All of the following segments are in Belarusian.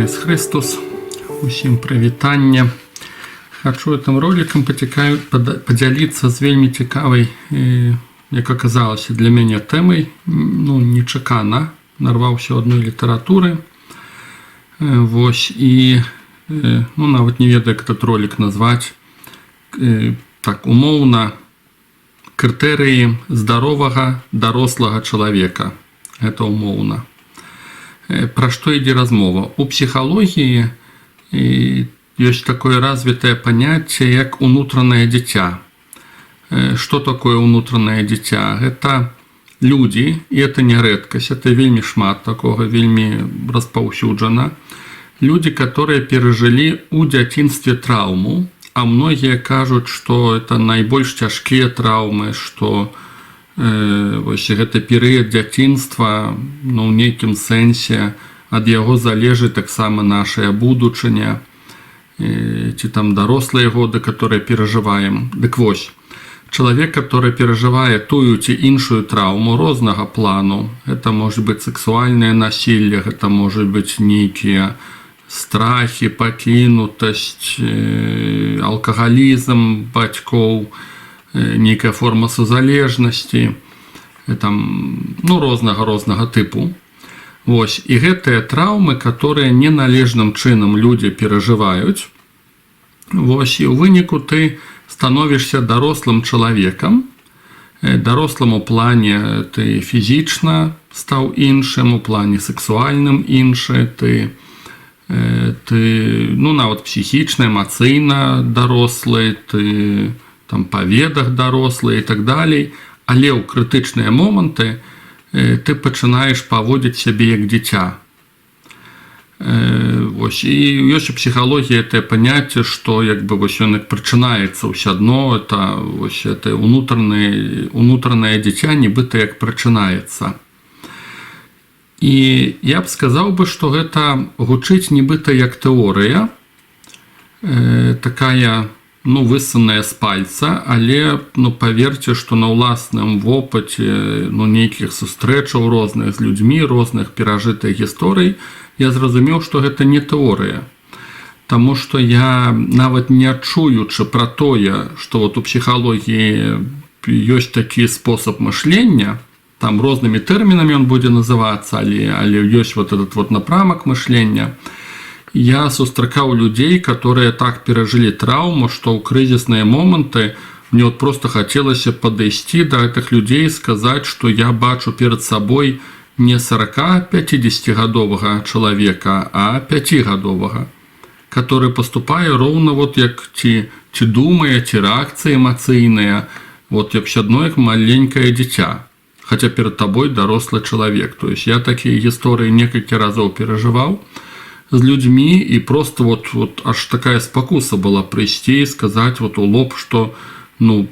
Ісус Христос, усім прывітанне. Хочу этим роликом поделиться з вельмі цікавай, як аказалася для мяне тэмай, нечакана, нарваўся ў адной літаратуры. Вось, і нават не ведаю, як этот ролик назваць, так умоўна, крытэрыі здаровага дарослага чалавека. Гэта умоўна. Пра што ідзе размова? У псіхалогіі ёсць такое развітае паняцце, як унутранае дзіця. Што такое унутранае дзіця? Гэта людзі, і это не рэдкасць, это вельмі шмат такога, вельмі распаўсюджана. Людзі, которые перажылі ў дзяцінстве траўму, а многія кажуць, што это найбольш цяжкія траўмы, што вось гэты перыяд дзяцінства, ў нейкім сэнсе ад яго залежыць таксама нашая будучыня, ці там дарослыя годы, которые перажываем. Дык вось, чалавек, который перажывае тую ці іншую траўму рознага плану, гэта можа быць сексуальнае насілле, гэта можа быць нейкія страхі, пакінутасць, алкагалізм бацькоў, нейкая форма сузалежнасці, рознага тыпу. Вось, і гэтыя траўмы, которые неналежным чынам людзі перажываюць, вось, і ў выніку ты становішся дарослым чалавекам. Дарослым у плане ты фізічна стаў іншым, у плане сексуальным іншы, ты нават псіхічна, эмацыйна дарослы, ты там па ведах дарослыя і так далей, але ў крытычныя моманты ты пачынаеш паводзіць сябе як дзіця. Вось, і ёсць у псіхалогіі гэтае паняцце, што як бы вось ён прачынаецца ўсё адно, это вось это унутранае дзіця нібыта як прачынаецца. І я б сказаў бы, што гэта гучыць нібыта як тэорыя, такая высаная з пальца, але паверце, што на ўласным вопыце нейкіх сустрэчаў розных з людзьмі, розных перажытых гісторый, я зразумеў, што гэта не тэорыя. Таму што я нават не чуючы пра тое, што у псіхалогіі ёсць такі спосаб мышлення, там рознымі тэрмінамі ён будзе называцца, але ёсць этот напрамак мышлення, я сустракаў людзей, которые так перажылі траўму, што ў крызісныя моманты мне просто хацелася падысці да гэтых людзей і сказаць, што я бачу перад сабой не 40-50-гадовага чалавека, а 5-гадовага, который поступае роўна як ці думае, ці рэакцыі эмацыйныя, як адно як маленькае дзіця, хаця перад табой дарослы чалавек. То есть я такія гісторыі некалькі разоў перажываў з людзьмі, і просто аж такая спакуса была прыйсці і сказаць у лоб, што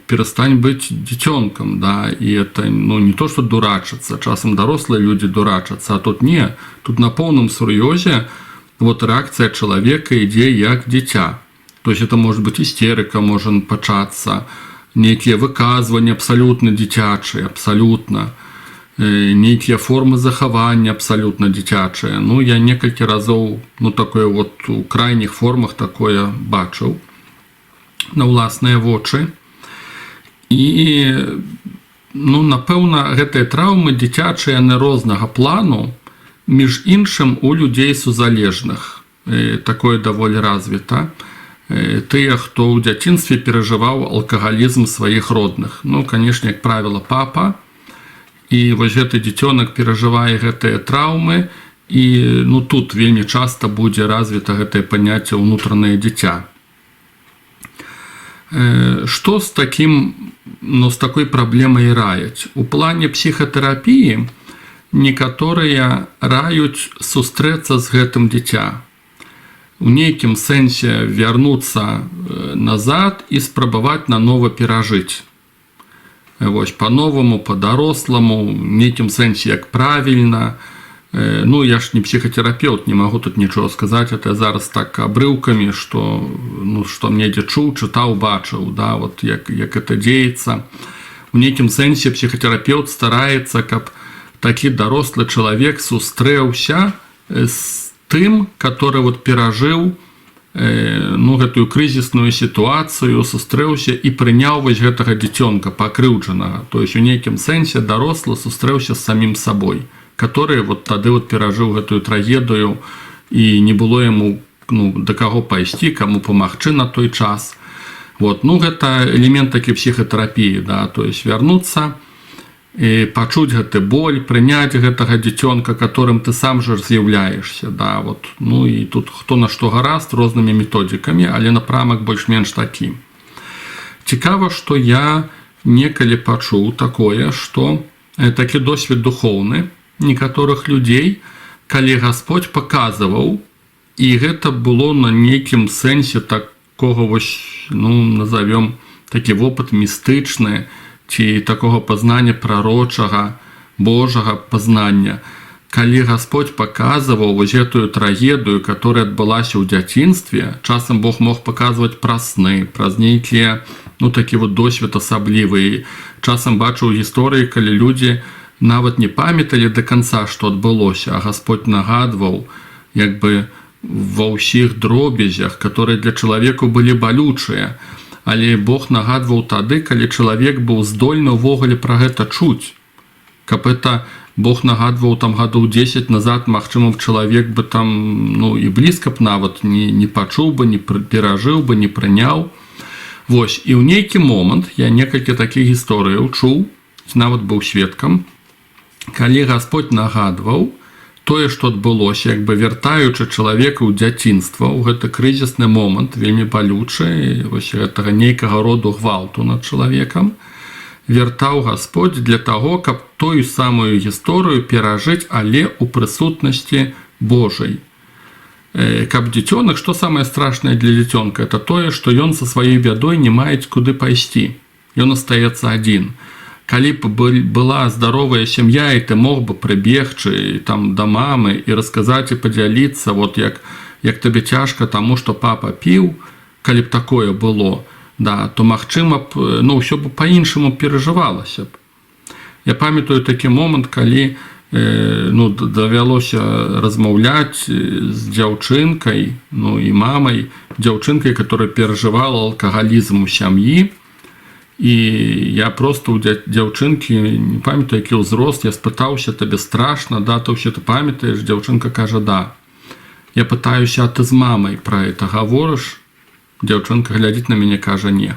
перастань быць дзіцёнкам, да, і это не то, што дурачацца, часам дарослыя людзі дурачацца, а тут не, тут на поўным сур'ёзе рэакцыя чалавека ідзе як дзіця. То есть это можа быць істерыка, можа пачацца, нейкія выказванні абсалютна дзіцячыя, абсалютна, нейкія формы захавання абсалютна дзіцячыя. Я некалькі разоў такое у крайніх формах такое бачыў на ўласныя вочы. І напэўна, гэтыя траўмы дзіцячыя яны рознага плану, між іншым у людзей сузалежных. Такое даволі развіта. Тыя, хто ў дзяцінстве перажываў алкагалізм сваіх родных. Канешне, як правіла, папа. І вось гэты дзіцёнак перажывае гэтыя траўмы, і тут вельмі часта будзе развіта гэтае паняцце ўнутранае дзіця. Што з такой праблемай раяць? У плане псіхатэрапіі некаторыя раюць сустрэцца з гэтым дзіця. У нейкім сэнсе вярнуцца назад і спрабаваць нанова перажыць. Вось, по-новаму, по-даросламу, в нейкім сэнсе як правільна. Я ж не псіхатэрапеўт, не магу тут нічога сказаць, это зараз так абрыўкамі, што мне дзе чуў, чытаў, бачыў, да, як это дзеецца. У нейкім сэнсе псіхатэрапеўт стараецца, каб такі дарослы чалавек сустрэўся з тым, который вот перажыў гэтую крызісную сітуацыю, сустрэўся і прыняў вось гэтага дзіцёнка пакрыўджанага. То есть у нейкім сэнсе дарослы сустрэўся з самім сабой, который вот тады вот перажыў гэтую трагедыю і не было яму да каго пайсці, каму памагчы на той час. Вот, гэта элемент такі псіхатэрапіі, да, то есть вярнуцца, і пачуць гэты боль, прыняць гэтага дзіцёнка, которым ты сам жа з'яўляешся, да, вот. І тут хто на што гаразд рознымі методикамі, але напрамак больш-менш такі. Цікава, што я некалі пачуў такое, што такі досвед духоўны некаторых людзей, калі Гасподзь паказваў, і гэта было на нейкім сэнсе такога вось, назовём, такі вопыт містычны, ці такога пазнання прарочага, Божага пазнання. Калі Гасподзь паказваў вось гэтую трагедыю, которая адбылася ў дзяцінстве, часам Бог мог паказваць праз сны, праз нейкія, такі вот досвед асаблівы. Часам бачыў гісторыі, калі людзі нават не памяталі да канца, што адбылося, а Гасподь нагадваў, як бы ва ўсіх дробязях, которые для чалавеку былі балючыя. Але Бог нагадваў тады, калі чалавек быў здольны ўвогуле пра гэта чуць. Каб это Бог нагадваў там гадоў 10 назад, магчыма, чалавек бы там, і блізка б нават не пачуў бы, не перажыў бы, не прыняў. Вось, і ў нейкі момант я некалькі такіх гісторыяў чуў, нават быў сведкам, калі Гасподь нагадваў тое, што адбылося, як бы вяртаючы чалавека ў дзяцінства, у гэты крызісны момант, вельмі балючы, вось гэтага нейкага роду гвалту над чалавекам, вяртаў Гасподь для таго, каб тую самую гісторыю перажыць, але ў прысутнасці Божай. Каб дзіцёнак, што самае страшнае для дзіцёнка, это тое, што ён са сваёй бядой не мае куды пайсці. Ён астаецца адзін. Калі б была здаровая сям'я, і ты мог бы прыбегчы там да мамы і расказаць і падзяліцца, вот як табе цяжка таму, што папа піў, калі б такое было, да, то магчыма б, ўсё б па-іншаму перажывалася б. Я памятаю такі момант, калі давялося размаўляць з дзяўчынкай, і мамай, дзяўчынкай, которая перажывала алкагалізм у сям'і. І я просто у дзяўчынкі, не памятаю, які ўзрост, я спытаўся, табе страшна, да, то ўсё ты памятаеш? Дзяўчынка кажа, да. Я пытаюся, а ты з мамай пра это гаворыш? Дзяўчынка глядзіць на мяне, кажа, не.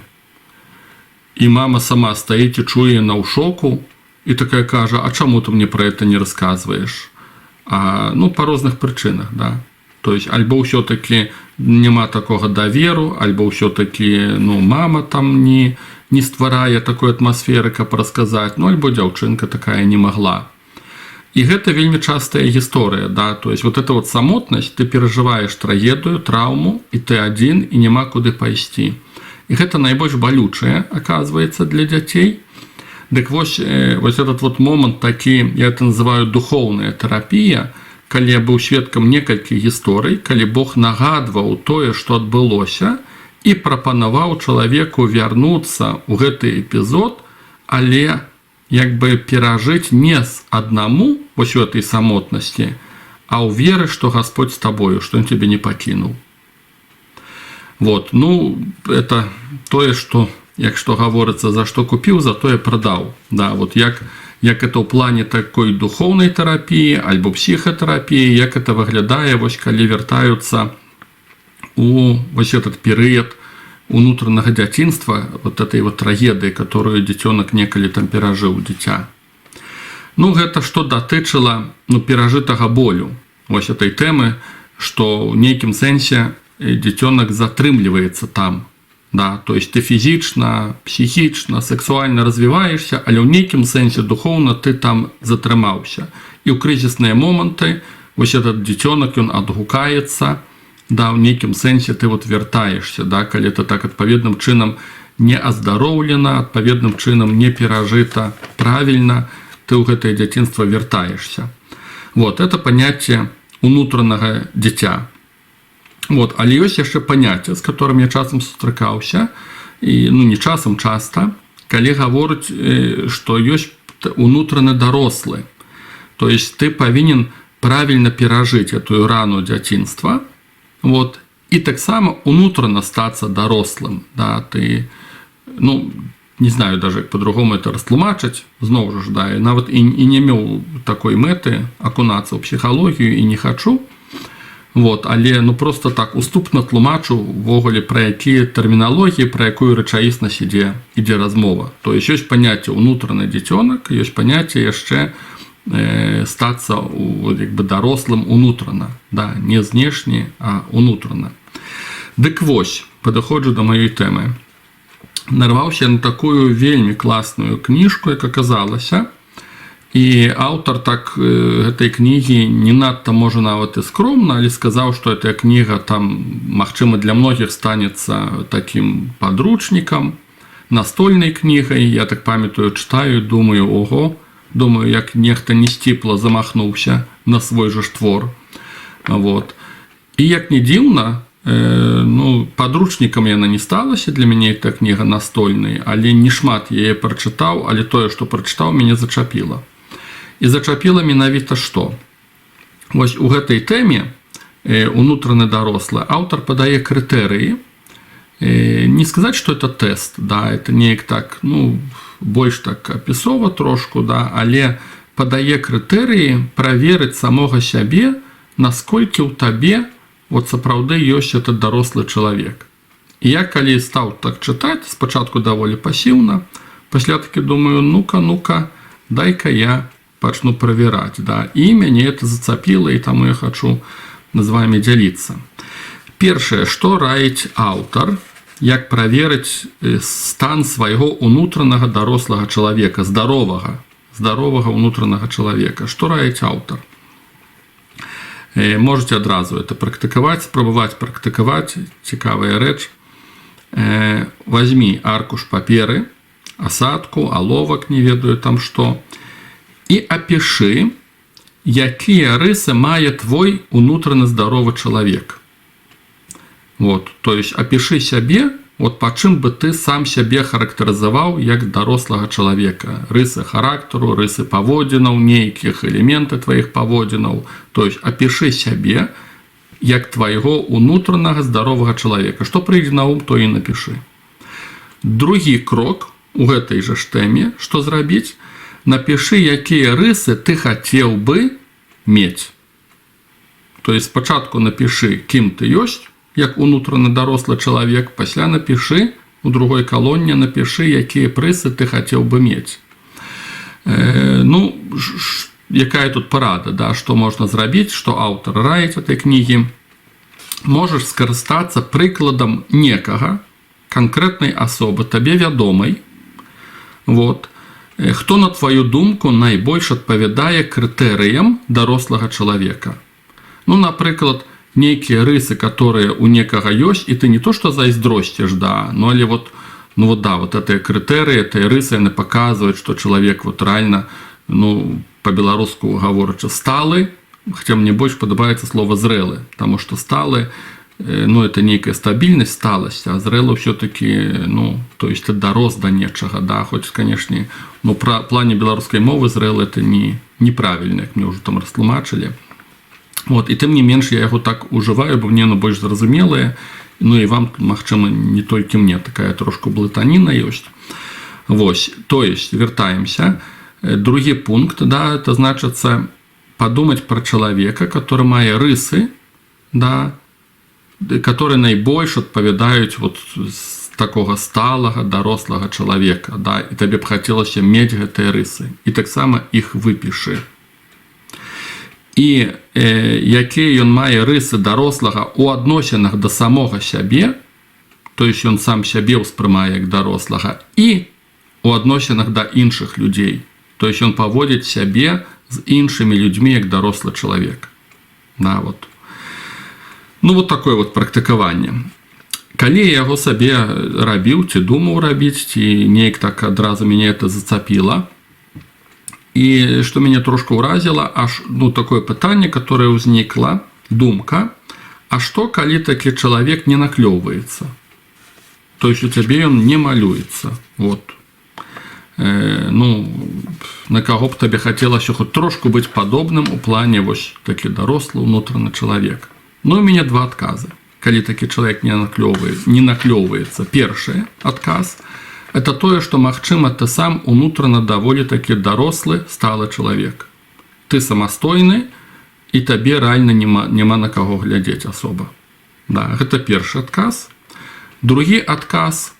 І мама сама стаіць і чуе на ў шоку, і такая кажа, а чаму ты мне пра это не расказваеш? Па розных прычынах, да. То есть, альбо ўсё-такі няма такога даверу, альбо ўсё-такі, мама там не стварае такой атмасферы, каб расказаць, альбо дзяўчынка такая не магла. І гэта вельмі частая гісторыя, да, то есть вот эта вот самотнасць, ты перажываеш трагедыю, траўму, і ты адзін, і няма куды пайсці. І гэта найбольш балючае, аказваецца, для дзяцей. Дык вось этот вот момант такі, я это называю духоўная тэрапія, калі я быў сведкам некалькі гісторый, калі Бог нагадваў тое, што адбылося, і прапанаваў чалавеку вярнуцца ў гэты эпізод, але як бы перажыць не з аднаму вось у этой самотнасці, а ў веры, што Гасподь з табою, што ён цябе не пакінуў. Вот, это тое, што, як што гаворыцца, за што купіў, за тое прадаў. Да, вот як это ў плане такой духоўнай тэрапіі альбо псіхатэрапіі, як это выглядае, вось калі вяртаюцца у вось этот перыяд унутранага дзяцінства, вот этой вот трагедыі, которую дзіцёнак некалі там перажыў, дзіця. Гэта што датычыла перажытага болю. Вось этой тэмы, што ў нейкім сэнсе дзіцёнак затрымліваецца там. Да, то есть ты фізічна, псіхічна, сексуальна развіваешся, але ў нейкім сэнсе духоўна ты там затрымаўся. І ў крызісныя моманты вось этот дзіцёнак, ён адгукаецца, да, ў нейкім сэнсе ты вот вяртаешся, да, калі ты так адпаведным чынам не аздароўлена, адпаведным чынам не перажыта правільна, ты ў гэтае дзяцінства вяртаешся. Вот, это паняцце унутранага дзіця. Вот, але ёсць яшчэ паняцце, з которым я часам сустракаўся, і, не часам, часта, калі гавораць, што ёсць унутраны дарослы. То есть ты павінен правильно перажыць этую рану дзяцінства, вот, і таксама унутрана стацца дарослым, да, ты, ну, не знаю даже як по-другому это растлумачыць, зноў жа, да, і нават і не меў такой мэты акунацца ў псіхалогію і не хачу, вот, але ну просто так уступна тлумачу ввогуле пра якія тэрміналогіі, пра якую рэчаіснасць ідзе размова. То есть ёсць паняцце унутраны дзіцёнак, ёсць паняцце яшчэ стацца як бы дарослым унутрана, да, не знешне, а унутрана. Дык вось, падыходжу да маёй тэмы. Нарваўся на такую вельмі класную кніжку, як аказалася, і аўтар так гэтай кнігі не надта можа нават і скромна, але сказаў, што гэтая кніга там, магчыма, для многіх станецца такім падручнікам, настольнай кнігай. Я так памятаю, чытаю, думаю, ого, думаю, як нехта несціпла замахнуўся на свой жа твор. Вот. І як не дзіўна, ну, падручнікам яна не сталася для мяне, эта кніга настольнай, але не шмат я яе прачытаў, але тое, што прачытаў, мяне зачапіла. І зачапіла менавіта што? Вось у гэтай тэме унутраны дарослы аўтар падае крытэрыі. Не сказаць, што это тэст, да, это неяк так, ну, больш так апісова трошку, да, але падае крытэрыі праверыць самога сябе, насколькі ў табе вот сапраўды ёсць этот дарослы чалавек. І я калі стаў так чытаць, спачатку даволі пасіўна, пасля такі думаю, ну-ка, дай-ка я пачну правяраць, да, і мяне это зацапіла, і таму я хачу з вамі дзяліцца. Першае, што раіць аўтар, як праверыць стан свайго унутранага дарослага чалавека, здаровага унутранага чалавека. Што раіць аўтар? Можете адразу это практыкаваць, спрабаваць практыкаваць, цікавая рэч. Вазьмі аркуш паперы, асадку, аловак, не ведаю там што, і апішы, якія рысы мае твой унутраны здаровы чалавек. Вот, то есть апішы сябе, вот па чым бы ты сам сябе характарызаваў як дарослага чалавека. Рысы характару, рысы паводзінаў, нейкіх элементы тваіх паводзінаў. То есть апішы сябе як твайго унутранага здаровага чалавека. Што прыйдзе на ум, то і напішы. Другі крок у гэтай жа тэме, што зрабіць? Напішы, якія рысы ты хацеў бы мець. То есть спачатку напішы, кім ты ёсць, як унутраны дарослы чалавек, пасля напішы, у другой калоне напішы, якія прысы ты хацеў бы мець. Ну, якая тут парада, да, што можна зрабіць, што аўтар раіць этой кнігі. Можаш скарыстацца прыкладам некага, канкрэтнай асобы, табе вядомай, вот, хто, на твою думку, найбольш адпавядае крытэрыям дарослага чалавека. Ну, напрыклад, нейкія рысы, которые у некага ёсць, і ты не то што зайздросціш, да, ну, але вот, ну, вот, да, вот этыя крытэрыі, этыя рысы, яны паказваюць, што чалавек вот рэальна, ну, па-беларуску гаворачы, сталы, хаця мне больш падабаецца слова зрэлы, таму што сталы, ну, это нейкая стабільнасць, сталасць, а зрэлы ўсё-такі, ну, то есть ты дарос да нечага, да, хоць, канешне, ну, пра плане беларускай мовы зрэлы это неправільна, як мне ўжо там растлумачылі. Вот, і тым не менш я яго так ужываю, бо мне оно больш зразумелае, ну і вам, магчыма, не толькі мне такая трошку блытаніна ёсць. Вось, то есть, вяртаемся. Другі пункт, да, это значыцца падумаць пра чалавека, который мае рысы, да, которые найбольш адпавядаюць вот з такога сталага, дарослага чалавека, да, і табе б хацелася мець гэтыя рысы. І таксама іх выпішы. І якія ён мае рысы дарослага ў адносінах да самога сябе, то есть ён сам сябе ўспрымае як дарослага, і ў адносінах да іншых людзей, то есть ён паводзіць сябе з іншымі людзьмі як дарослы чалавек. Да, вот. Ну, вот такое вот практыкаванне. Калі я яго сабе рабіў, ці думаў рабіць, ці неяк так адразу мяне это зацапіла, і што мяне трошку ўразіла, аж, ну, такое пытанне, которое ўзнікла, думка, а што, калі такі чалавек не наклёўваецца? То есть у цябе ён не малюецца. Вот. ну, на каго б табе хацелася хоць трошку быць падобным у плане вось такі дарослы ўнутраны чалавек. Ну, у мяне два адказы. Калі такі чалавек не наклёўваецца. Першы адказ – это тое, што, магчыма, ты сам унутрана даволі такі дарослы, сталы чалавек. Ты самастойны, і табе рэальна няма на каго глядзець асоба. Да, гэта першы адказ. Другі адказ,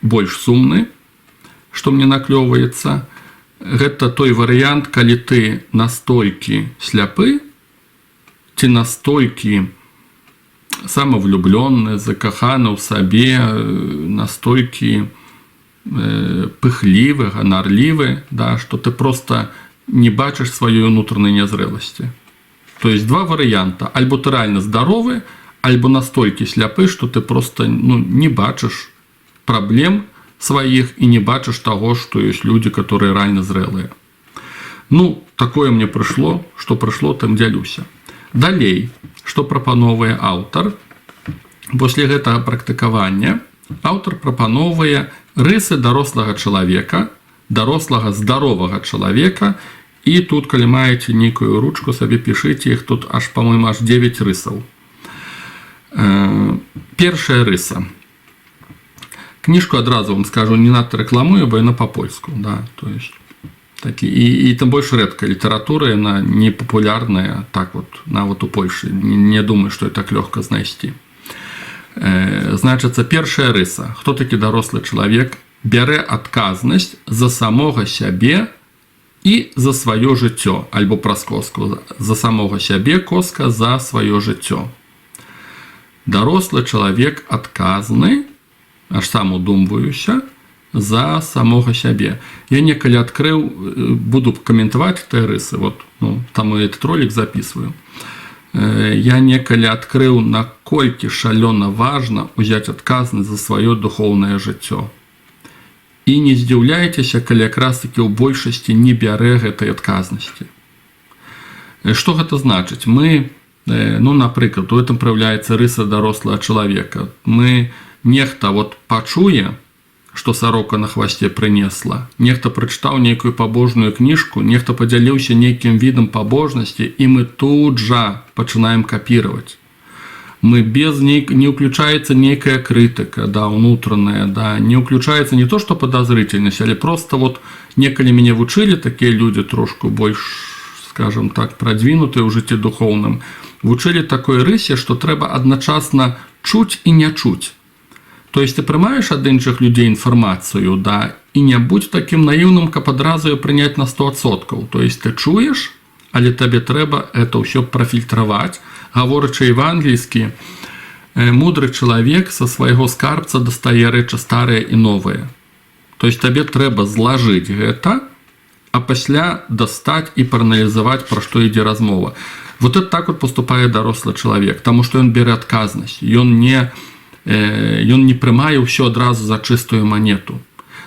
больш сумны, што мне наклёўваецца, гэта той варыянт, калі ты настолькі сляпы, ці настолькі самавлюблённы, закаханы ў сабе, настолькі пыхлівы, ганарлівы, да, што ты проста не бачыш сваёй унутранай нязрэласці. То есть два варыянта. Альбо ты рэальна здаровы, альбо настолькі сляпы, што ты проста не бачыш праблем сваіх і не бачыш таго, што ёсць людзі, которые рэальна зрэлыя. Ну, такое мне прыйшло, што прыйшло, тым дзялюся. Далей, што прапановвае аўтар? Пасля гэтага практыкавання аўтар прапановвае рысы дарослага чалавека, дарослага здаровага чалавека, і тут, калі маеце нейкую ручку, сабе пішыце іх, тут аж, па-моему, аж 9 рысаў. Першая рыса. Кніжку адразу вам скажу, не надта рэкламую, бо яна па-польску, да, то есть такі, і тым больш рэдка літаратура, яна не папулярная, так вот, нават у Польшы, не думаю, што так лёгка знайсці. Значыцца, першая рыса. Хто такі дарослы чалавек? Бярэ адказнасць за самога сябе і за сваё жыццё, альбо праз коску, за самога сябе, коска за сваё жыццё. Дарослы чалавек адказны, аж сам удумваюся, за самога сябе. Я некалі адкрыў, буду каментаваць тыя рысы, вот, там я этот ролик записываю. Я некалі адкрыў, наколькі шалёна важна ўзяць адказнасць за сваё духоўнае жыццё. І не здзіўляйцеся, калі якраз такі ў большасці не бярэ гэтай адказнасці. Што гэта значыць? Мы, напрыклад, у гэтым праяўляецца рыса дарослага чалавека. Мы нехта вот пачуе, што сарока на хвасце прынесла, нехта прачытаў нейкую пабожную кніжку, нехта падзяліўся нейкім відам пабожнасці, і мы тут жа пачынаем капіраваць. Мы не ўключаецца нейкая крытыка, да, унутраная, да, не ўключаецца не то, што падазрительнасць, але проста вот некалі мяне вучылі такія людзі трошку больш, скажем так, прадвінутыя ў жыцці духоўным, вучылі такой рысе, што трэба адначасна чуць і не чуць. То есть ты прымаеш ад іншых людзей інфармацыю, да, і не будь такім наіўным, каб адразу ее прыняць на 100%. То есть ты чуеш, але табе трэба это ўсё прафільтраваць. Гаворачы евангельскі, мудры чалавек са свайго скарбца дастае рэчы старыя і новыя. То есть табе трэба злажыць гэта, а пасля дастаць і прааналізаваць, пра што ідзе размова. Вот это так вот поступае дарослы чалавек, таму што ён бере адказнасць, ён не прымае ўсё адразу за чыстую манету.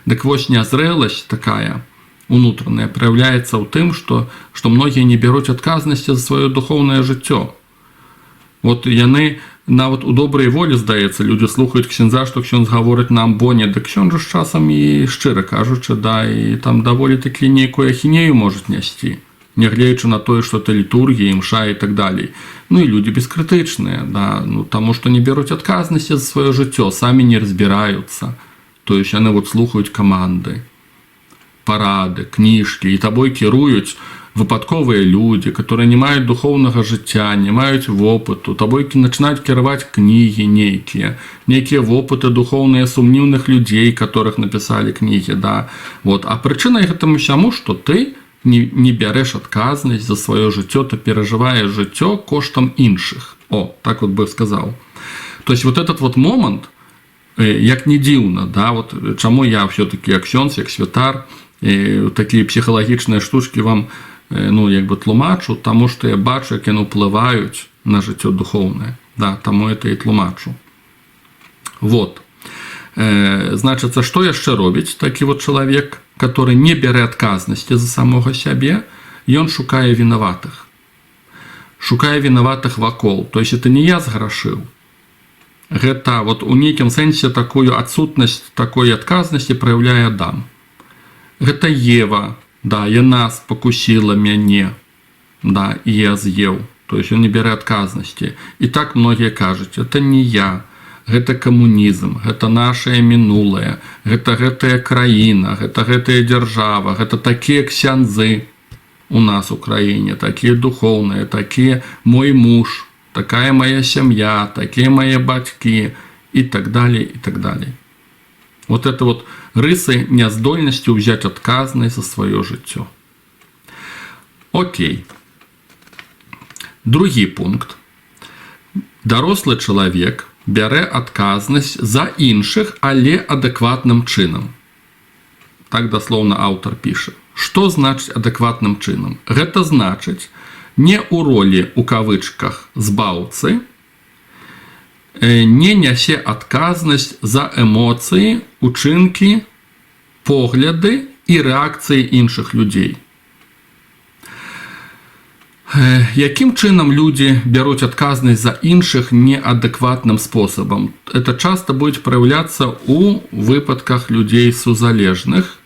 Дык вось нязрэласць такая унутраная праяўляецца ў тым, што многія не бяруць адказнасці за сваё духоўнае жыццё. Вот яны нават у добрай волі, здаецца, людзі слухаюць ксяндза, што ксёндз гаворыць нам боне, дык ксёндз жа з часам і шчыра кажучы, да, і там даволі такі нейкую ахінею можуць нясці, нягледзячы на тое, што это літургія, імша і так далей. Ну і людзі бескрытычныя, да, таму што не бяруць адказнасці за сваё жыццё, самі не разбіраюцца. То есть яны вот слухаюць каманды, парады, кніжкі, і табой кіруюць выпадковыя людзі, которые не маюць духоўнага жыцця, не маюць вопыту, табой начинаюць кіраваць кнігі нейкія вопыты духоўныя сумнівных людзей, которых напісалі кнігі, да. Вот. А прычына гэтаму усяму, што ты не бярэш адказнасць за сваё жыццё, ты перажываеш жыццё коштам іншых. Так вот бы сказаў. То есть вот этот вот момант, як не дзіўна, да, вот чаму я все-таки як ксёндз, як святар, такія псіхалагічныя штучкі вам тлумачу, таму што я бачу, як яны ўплываюць на жыццё духоўнае. Да, таму это і тлумачу. Вот. Значыцца, што яшчэ робіць такі вот чалавек, который не бярэ адказнасці за самога сябе, ён шукае вінаватых. Шукае вінаватых вакол. То есть это не я зграшыў. Гэта вот у нейкім сэнсе такую адсутнасць такой адказнасці праяўляе Адам. Гэта Ева, да, яна спакусіла мяне, да, і я з'еў. То есть ён не бярэ адказнасці. І так многія кажуць, это не я, гэта камунізм, гэта нашае мінулае, гэта гэтая краіна, гэта гэтая дзяржава, гэта такія ксяндзы у нас у краіне, такія духоўныя, такія мой муж, такая моя сям'я, такие мои бацькі и так далее, и так далее. Вот это вот рысы няздольнасці ўзяць адказнасць за сваё жыццё. Окей. Другі пункт. Дарослы чалавек бярэ адказнасць за іншых, але адэкватным чынам. Так даслоўна аўтар піша. Што значыць адэкватным чынам? Гэта значыць не ў ролі, у кавычках, збаўцы, не нясе адказнасць за эмоцыі, учынкі, погляды і рэакцыі іншых людзей. Якім чынам людзі бяруць адказнасць за іншых неадэкватным спосабам? Это часто будет проявляться у выпадках людей сузалежных.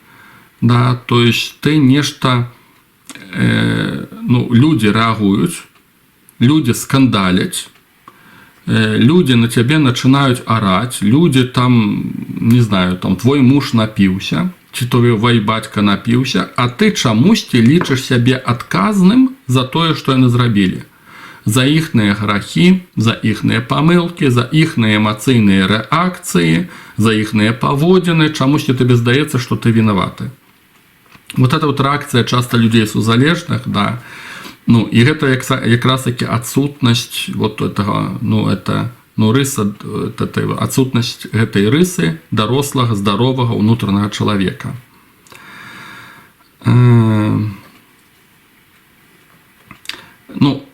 Да, то есть ты нешта, люди рэагуюць, люди скандаляць, люди на тебе начинают орать, люди там, не знаю, там твой муж напіўся, ці твой бацька напіўся, а ты чамусьці лічыш сябе адказным за тое, што яны зрабілі. За іхныя грахі, за іхныя памылкі, за іхныя эмацыйныя рэакцыі, за іхныя паводзіны, чамусьці тебе здаецца, што ты вінаваты. Вот эта вот реакция часто людей сузалежных, да, и это как раз таки отсутность вот этого, рыса, отсутность этой рысы дорослого, здорового, внутреннего человека.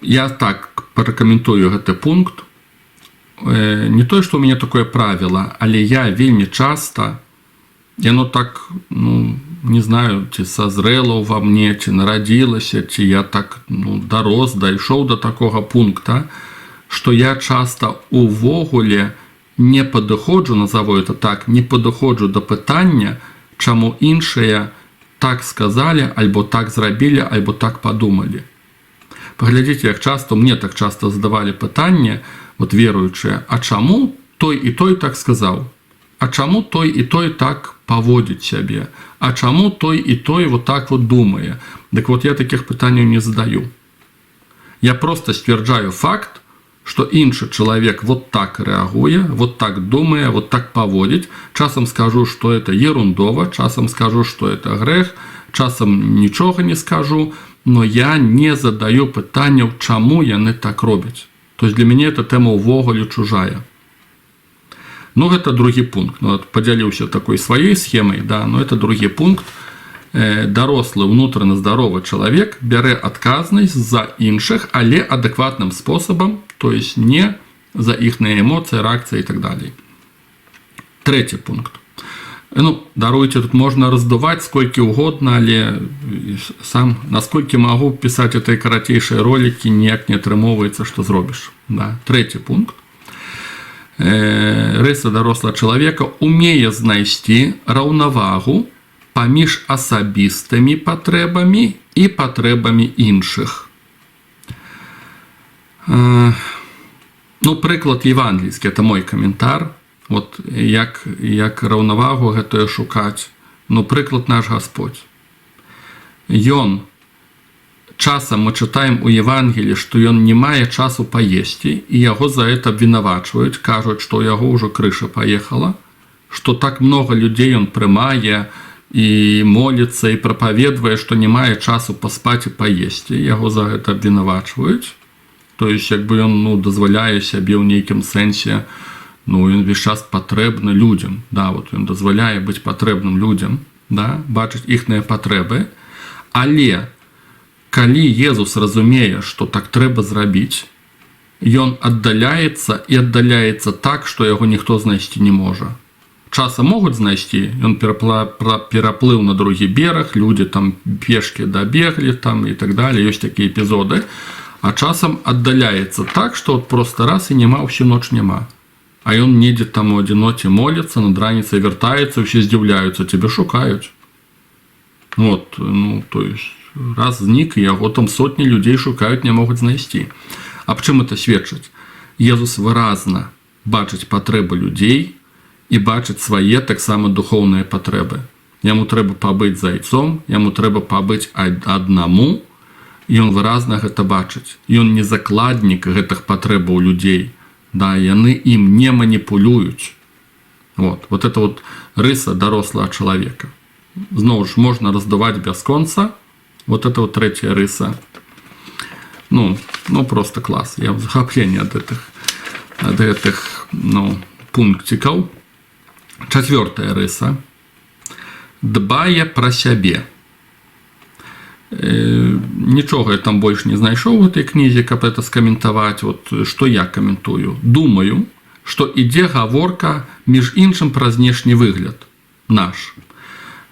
Я так прокомментую этот пункт. Не то, что у меня такое правило, але я вельмі часто, и оно так, не знаю, ці созрело во мне, ці нарадзілася, ці я так дарос, дайшоў до такого пункта, что я часто увогуле не падыходжу, назову это так, не падыходжу до пытання, чаму іншыя так сказали, альбо так зрабілі, альбо так подумали. Поглядите, як часто, мне так часто задавали пытанне, вот веруючыя, а чаму той і той так сказал? А чаму той і той так поводит себе? А чаму той і той вот так вот думае? Так вот я таких пытаний не задаю. Я просто стверджаю факт, что іншы чалавек вот так реагуе, вот так думае, вот так поводит. Часам скажу, что это ерундово, часам скажу, что это грех, часам нічога не скажу, но я не задаю пытанняў, чаму яны так робяць. То есть для мяне эта тэма ўвогуле чужая. Это другі пункт. Подзяліўся такой своей схемой, да, но это другі пункт. Дарослы, внутренне здоровый человек бярэ адказнасць за іншых, але адэкватным способом, то есть не за іхныя эмоции, реакции и так далее. Третий пункт. Даруйте, тут можно раздувать сколько угодно, але сам, насколько могу писать этой коротейшей ролики, ніяк не атрымоўваецца, что зробіш. Да. Третий пункт. Рыса дарослага чалавека умее знайсці раўнавагу паміж асабістымі патрэбамі і патрэбамі іншых. Прыклад евангельскі, это мой каментар. Вот як раўнавагу гэтую шукаць. Прыклад наш Господь. Ён часам мы читаем у Евангелии, что он не мае часу поесці, и яго за это обвинавачивают, кажут, что у яго уже крыша поехала, что так много людей он прымае и молится, и проповедует, что не мае часу поспать и поесці. Яго за это обвинавачивают. То есть, как бы он дозволяе себе в нейкім сэнсе, он весь час патрэбны людям. Да, вот он дозволяе быть патрэбным людям, да, бачыць іхныя патрэбы. Але калі Езус разумее, што так трэба зрабіць, ён аддаляецца і аддаляецца так, што яго ніхто знайсці не можа. Часам могуць знайсці, ён пераплыў на другі бераг, людзі там пешкі дабеглі там і так далее, ёсць такія эпізоды, а часам аддаляецца так, што просто раз і няма, ўсю ноч няма. А ён недзе там у адзіноце моліцца, над раніцай вяртаецца, усе здзіўляюцца, цябе шукаюць. Вот, ну, то есть, раз знік, яго там сотні людзей шукаюць, не могуць знайсці. А аб чым это сведчыць? Езус выразна бачыць патрэбы людзей і бачыць свае таксама духоўныя патрэбы. Яму трэба пабыць зайцом, яму трэба пабыць аднаму, і ён выразна гэта бачыць. Ён не закладнік гэтых патрэбаў людзей, да, яны ім не маніпулююць. Вот это вот рыса дарослага чалавека. Зноў ж, можна раздаваць бясконца. Вот это вот третья рыса. Ну просто класс. Я в захаплении от этих пунктиков. Четвертая рыса. Дбае пра сябе. Нічога я там больше не знайшоў в этой кнізе, каб это скаментаваць. Вот что я каментую. Думаю, что ідзе гаворка між іншым пра знешні выгляд наш.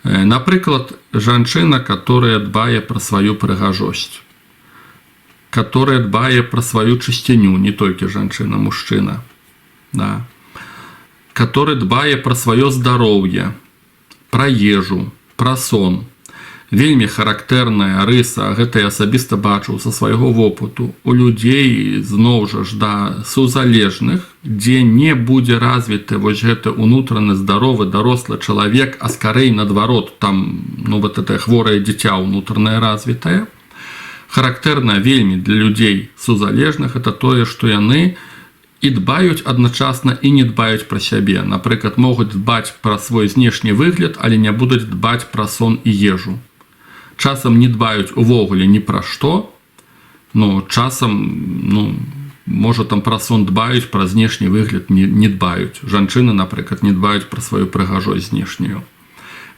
Напрыклад, жанчына, которая дбае пра сваю прыгажосць, которая дбае пра сваю чысціню, не толькі жанчына, мужчына, да, который дбае пра сваё здароўе, пра ежу, пра сон. Вельмі характэрная рыса, гэта я асабіста бачыў са свайго вопыту, у людзей, зноў жа ж, да, сузалежных, дзе не будзе развіты вось гэты унутраны здаровы дарослы чалавек, а скарэй наадварот, там, вот это хворае дзіця унутранае развітае. Характэрна вельмі для людзей сузалежных это тое, што яны і дбаюць адначасна і не дбаюць пра сябе. Напрыклад, могуць дбаць пра свой знешні выгляд, але не будуць дбаць пра сон і ежу. Часам не дбаюць увогуле ні пра што, но часам, можа там пра сон дбаюць, пра знешні выгляд не дбаюць. Жанчыны, напрыклад, не дбаюць пра сваю прыгажосць знешнюю.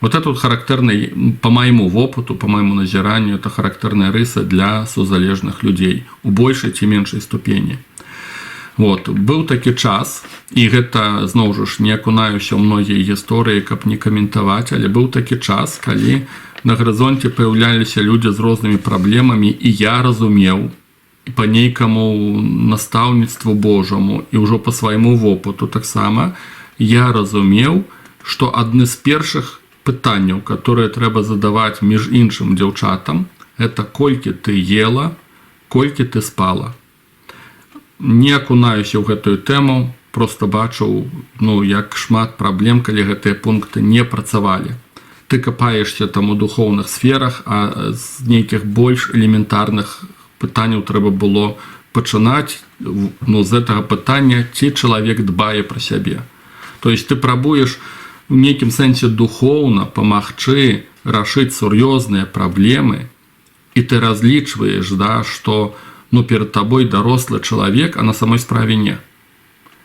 Вот это вот характерный, по моему опыту, по моему назиранию, это характерная рыса для сузалежных людей у большей ці меншай ступені. Вот, быў такі час, і гэта, зноў жа ж, не акунаюся ў многія гісторыі, каб не каментаваць, але быў такі час, калі на гарызонце паяўляліся людзі з рознымі праблемамі, і я разумеў, і па нейкаму настаўніцтву Божаму, і ўжо па свайму вопыту таксама, я разумеў, што адны з першых пытанняў, которые трэба задаваць між іншым дзяўчатам, это колькі ты ела, колькі ты спала. Не акунаюся ў гэтую тэму, просто бачыў, як шмат праблем, калі гэтыя пункты не працавалі. Ты капаешся там у духоўных сферах, а з нейкіх больш элементарных пытанняў трэба было пачынаць, з гэтага пытання, ці чалавек дбае пра сябе. То есть ты прабуеш у нейкім сэнсе духоўна памагчы рашыць сур'ёзныя праблемы, і ты разлічваеш, да, што перед табой дарослы чалавек, а на самой справе не.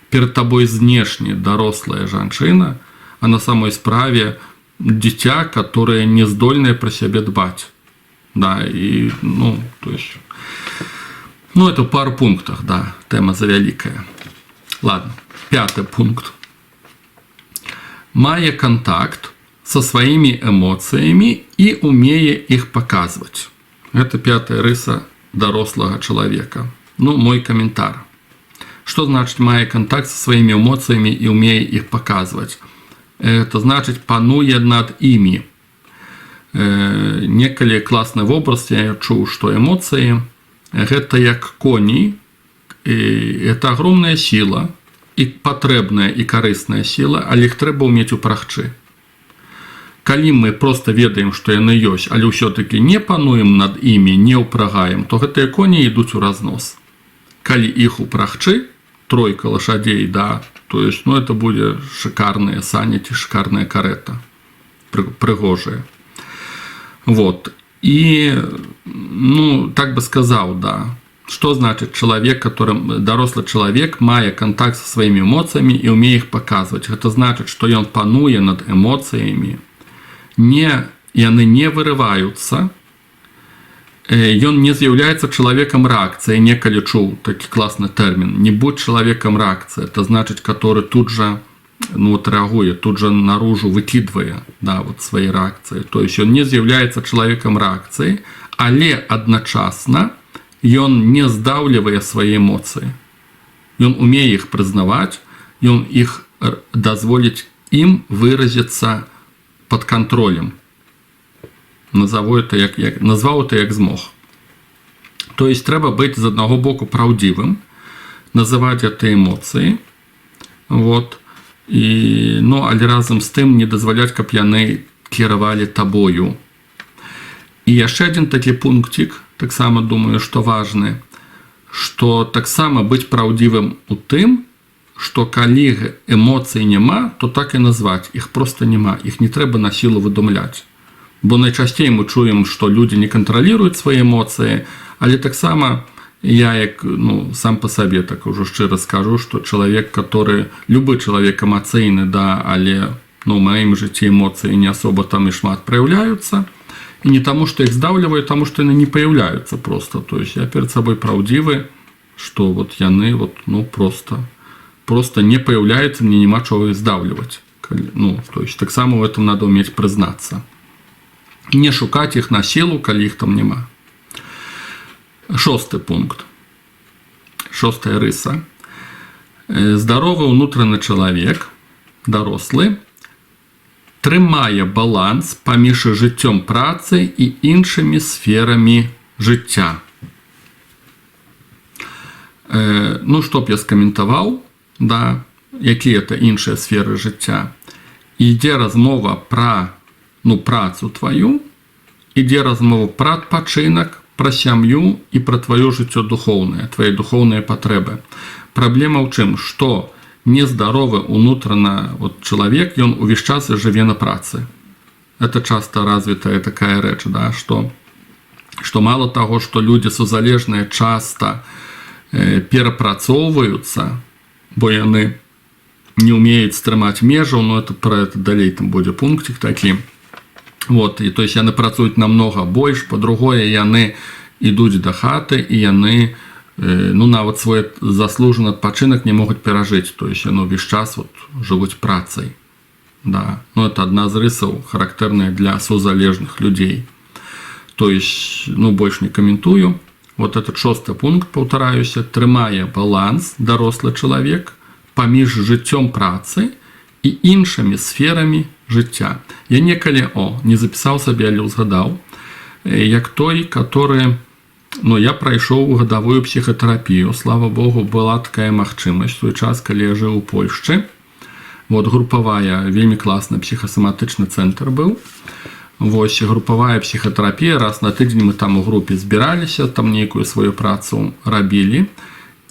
Перед табой знешне дарослая жанчына, а на самой справе дзіця, которое не здольнае пра сябе дбаць. Да, і, то есть, это в пару пунктах, да, тэма завялікая. Ладно, 5 пункт. Мае контакт со сваімі эмоцыямі і умее іх паказваць. Гэта 5-я рыса дарослага чалавека. Мой каментар. Что значит мае контакт со своими эмоциями и умее их показывать? Это значит пануе над ими. Некалі классный образ я чуў, что эмоции это як коні, это огромная сила, и потребная и корыстная сила, але их трэба уметь упрагчы. Калі мы просто ведаем, што яны ёсць, але ўсё-таки не пануем над імі, не ўпрагаем, то гэтыя коні ідуць у разнос. Калі іх упрагчы, 3 лошадей, да, то есть, это будзе шикарная сані ці шикарная карета, прыгожая. Вот. И, так бы сказал, да, что значит человек, дорослый человек мае контакт со своими эмоциями и умеет их показывать. Это значит, что он пануе над эмоциями, яны не вырываются, ён не з'яўляецца чалавекам рэакцыі. Некалі чуў такі класны тэрмін. Не будь чалавекам рэакцыі. Это значит, который тут же реагуе, тут же наружу выкидывае, да, свои рэакцыі. То есть он не з'яўляецца чалавекам рэакцыі, але адначасна ён не здаўлівае свае эмоцыі. Ён умее іх прызнаваць, ён іх дазволіць ім выразіцца под контролем. назваў это як змог. То есть трэба быць з аднаго боку праўдзівым, называць гэтыя эмоцыі, вот, і, ну, але разам з тым не дазваляць, каб яны кіравалі табою. І яшчэ адзін такі пунктик, таксама думаю, што важны, што таксама быць праўдзівым у тым, што калі эмоцый няма, то так і назваць, іх проста няма, іх не трэба на сілу выдумляць. Бо найчасцей мы чуем, што людзі не кантралююць свае эмоцыі, але таксама я, як, ну, сам па сабе так ужо шчыра скажу, што чалавек, любы чалавек эмацыйны, да, але, ну, у маім жыцці эмоцыі не асоба там і шмат праяўляюцца, і не таму, што іх здаўліваю, таму, што яны не паяўляюцца проста. То есть я перад сабой праўдзівы, што вот яны вот, ну, просто не паяўляюцца, мне няма чого іх здаўліваць. Ну, то есть таксама в этом надо уметь прызнацца. Не шукаць іх на сілу, калі іх там няма. 6 пункт. 6 рыса. Здаровы ўнутраны чалавек, дарослы, трымае баланс паміж жыццём працы і іншымі сферамі жыцця. Ну, што б я скаментаваў, да, якія это іншыя сферы жыцця. Ідзе размова пра, ну, працу тваю, ідзе размова пра адпачынак, пра сям'ю і пра тваё жыццё духоўнае, твае духоўныя патрэбы. Праблема ў чым? Што нездаровы ўнутрана вот, чалавек, ён увесь час жыве на працы. Это часто развітая такая рэч, да, што мало таго, што людзі сузалежныя часта перапрацоўваюцца, бо яны не умеюць стрымаць межаў, но это про это далей там будзе пунктик такі. Вот, і то есть яны працуюць намнога больш, па-другое, яны ідуць да хаты, і яны, ну, нават свой заслужаны адпачынак не могуць перажыць, то есть яны ўвесь час вот жывуць працай. Да. Ну, это адна з рысаў, характэрная для сузалежных людзей. То есть, ну, больш не каментую. Вот этот 6 пункт, паўтараюся, трымае баланс дарослы чалавек паміж жыццём працы і іншымі сферамі жыцця. Я некалі, не запісаў сабе, але ўзгадаў, як той, который, ну, я прайшоў гадавую псіхатэрапію. Слава Богу, была такая магчымасць у той час, калі я жыў у Польшчы. Вот, групавая, вельмі класны псіхасаматычны цэнтр быў. Вось, групавая псіхатэрапія, раз на тыдзень мы там у групе збіраліся, там нейкую сваю працу рабілі.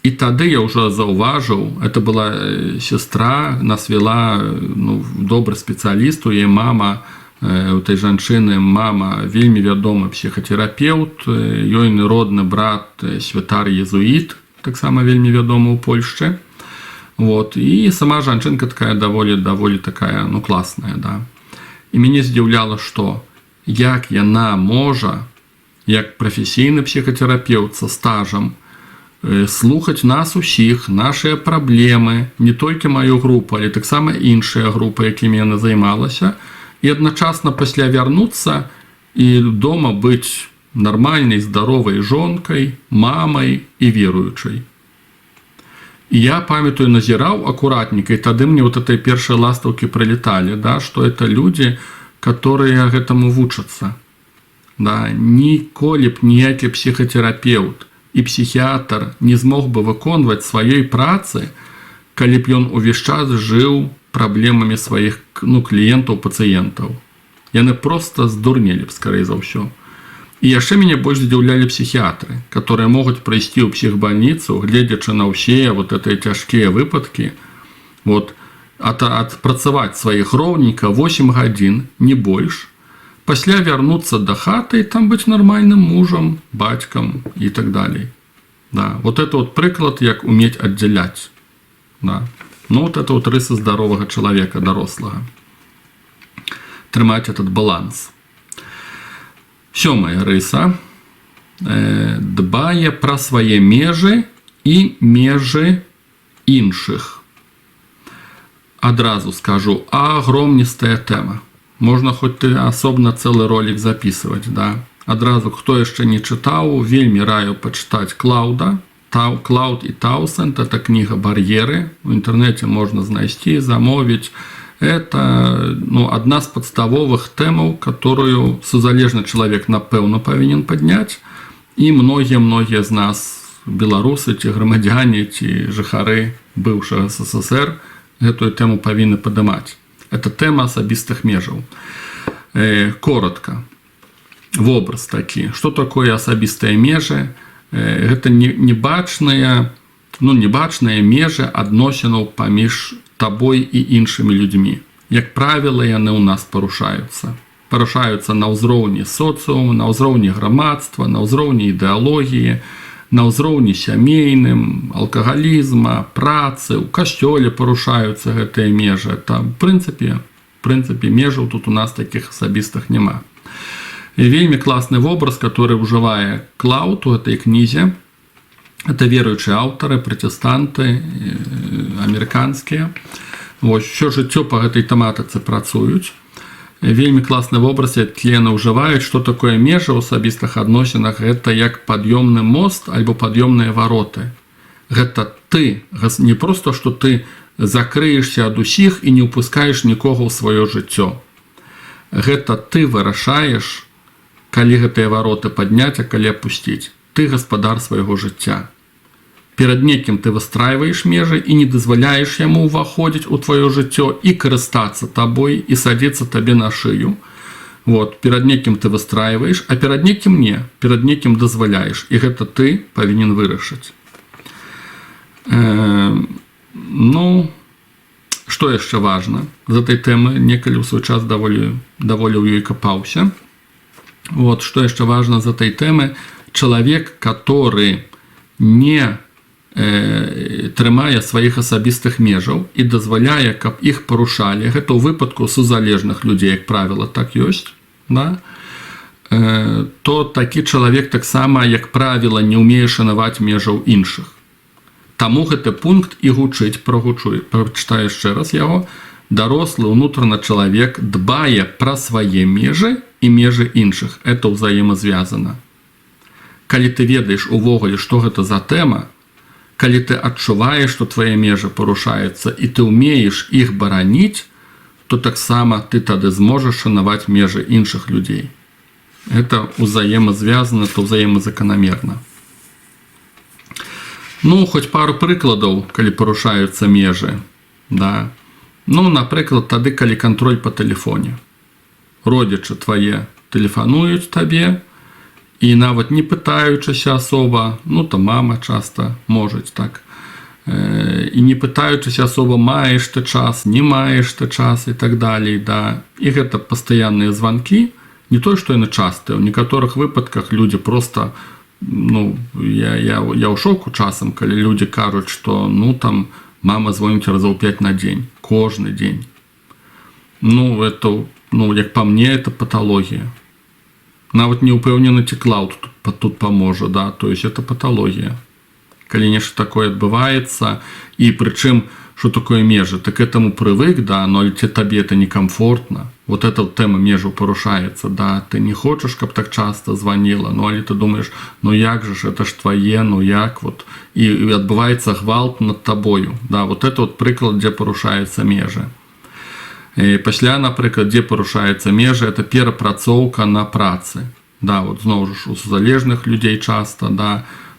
І тады я ўжо заўважыў, это была сестра, нас вела, ну, добры спецыяліст, у яе мама, у той жанчыны мама вельмі вядомы псіхатэрапеўт, ёй родны брат святар езуіт, таксама вельмі вядомы ў Польшчы. Вот, і сама жанчынка такая даволі такая, ну, класная, да. І мяне здзіўляла, што як яна можа, як прафесійны псіхатэрапеўт са стажам, слухаць нас усіх, нашыя праблемы, не толькі маю групу, але таксама іншыя групы, якімі яна займалася, і адначасна пасля вярнуцца і дома быць нармальнай, здаровай жонкай, мамай і веруючай. І я памятаю, назіраў акуратненька, і тады мне вот этой першыя ластаўкі прылеталі, да, што это людзі, которые гэтаму вучацца. Да, ніколі б ніякі псіхатэрапеўт і псіхіатр не змог бы выконваць сваёй працы, калі б ён увесь час жыў праблемамі сваіх, ну, кліентаў, пацыентаў. Яны проста здурнелі б, скорей за ўсё. І яшчэ мяне больш здзіўлялі псіхіатры, которые могуць прыйсці ў псіхбальніцу, гледзячы на ўсе вот гэтыя цяжкія выпадкі, вот, адпрацаваць сваіх роўніка 8 гадзін, не больш, пасля вярнуцца да хаты і там быць нармальным мужам, бацькам і так далей. Да. Вот это вот прыклад, як уметь аддзяляць. Да. Ну, вот это вот рысы здаровага чалавека, дарослага. Трымаць этот баланс. 7 рыса. Дбае пра свае межы і межы іншых. Адразу скажу, агромністая тэма. Можна хоць асобна цэлы ролик записывать, да. Адразу, хто яшчэ не чытаў, вельмі раю пачытаць Клаўда. Клаўд і Таусенд, это кніга «Бар'еры». У інтэрнэце можна знайсці, замовіць. Это одна з падставовых тэмаў, которую сузалежны чалавек напэўна павінен падняць, і многія з нас, беларусы ці грамадзяне ці жыхары быўшага СССР, гэтую тэму павінны падымаць. Это тэма асабістых межаў. Коротка. Вобраз такі. Што такое асабістыя межы? Гэта небачныя межы адносінаў паміж табой і іншымі людзьмі. Як правіла, яны ў нас парушаюцца. Парушаюцца на ўзроўні соцыума, на ўзроўні грамадства, на ўзроўні ідэалогіі, на ўзроўні сямейным, алкагалізма, працы, у касцёле парушаюцца гэтыя межы. Там, в прынцыпе, межаў тут у нас такіх асабістых няма. І вельмі класны вобраз, который ўжывае Клауд у гэтай кнізе. Это веруючыя аўтары, пратэстанты, амерыканскія. Усё жыццё па гэтай тэматыцы працуюць. Вельмі класны вобраз, які яны ўжываюць, што такое межа ў асабістых адносінах. Гэта як пад'ёмны мост альбо пад'ёмныя вароты. Гэта ты, не проста, што ты закрыешся ад усіх і не ўпускаеш нікога ў сваё жыццё. Гэта ты вырашаеш, калі гэтыя вароты падняць, а калі апусціць. Ты гаспадар свайго жыцця. Перад некім ты выстрайваеш межы і не дазваляеш яму ўваходзіць у тваё жыццё і карыстацца табой і садзіцца табе на шыю. Перад некім ты выстрайваеш, а перад некім не. Перад некім дазваляеш. І гэта ты павінен вырашыць. Што яшчэ важна? З этой тэмы некалі ў свой час даволі ў ёй капаўся. Што яшчэ важна з этой тэмы? Чалавек, который не трымае сваіх асабістых межаў і дазваляе, каб іх парушалі, гэта ў выпадку сузалежных людзей, як правіла, так ёсць, то такі чалавек таксама, як правіла, не ўмее шанаваць межаў іншых. Таму гэты пункт і гучыць, прачытаю яшчэ раз яго. Дарослы ўнутраны чалавек дбае пра свае межы і межы іншых. Это ўзаемазвязана. Калі ты ведаеш увогуле, што гэта за тэма, калі ты адчуваеш, што твае межы парушаюцца і ты ўмееш іх бараніць, то таксама ты тады зможаш шанаваць межы іншых людзей. Это ўзаемазвязана, то ўзаемазаканамерна. Хоць пару прыкладаў, калі парушаюцца межы. Напрыклад, тады, калі кантроль па тэлефоне. Родзічы твае тэлефануюць табе, і нават не пытаючыся асоба, там мама часта можа так, і не пытаючыся асоба, маеш ты час, не маеш ты час і так далей. І гэта пастаянныя званкі, не тое, што яны частыя. У некаторых выпадках людзі проста, я ў шоку часам, калі людзі кажуць, што мама звоніць разоў 5 на дзень, кожны дзень. Это, як па мне, это паталогія. Нават не ўпэўнены, ці Клауд тут паможа, то есть это паталогія. Калі нешта такое адбываецца, і прычым, што такое межы, ты к этому прывык, но ці табе это некамфортна. Эта тэма межаў парушаецца, ты не хочаш, каб так часта званіла, але ты думаеш, як же ж, это ж твае, як, і адбываецца гвалт над табою. Это прыклад, дзе парушаюцца межы. Пасля, напрыклад, дзе парушаюцца межы, это перапрацоўка на працы. Зноў жа, у залежных людзей часта,